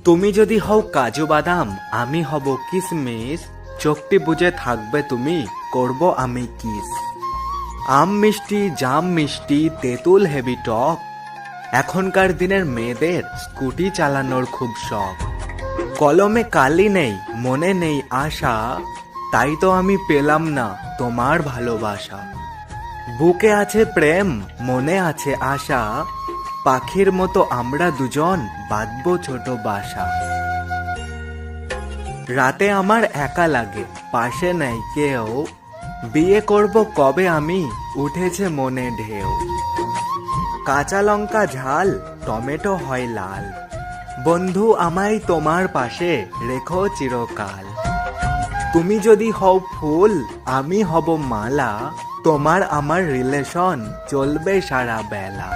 তুমি যদি হও কাজু বাদাম, আমি হব কিসমিস। চোখটি বুঝে থাকবে তুমি, করব আমি কিস। আম মিষ্টি, জাম মিষ্টি, তেঁতুল হেভি টক। এখনকার দিনের মেয়েদের স্কুটি চালানোর খুব শখ। কলমে কালি নেই, মনে নেই আশা, তাই তো আমি পেলাম না তোমার ভালোবাসা। বুকে আছে প্রেম, মনে আছে আশা, পাখির মতো আমরা দুজন বাঁধবো ছোট বাসা। রাতে আমার একা লাগে, পাশে নেই কেউ, বিয়ে করব কবে আমি, উঠেছে মনে ঢেউ। কাঁচা লঙ্কা ঝাল, টমেটো হয় লাল, বন্ধু আমায় তোমার পাশে রেখো চিরকাল। তুমি যদি হও ফুল, আমি হব মালা, তোমার আমার রিলেশন চলবে সারা বেলা।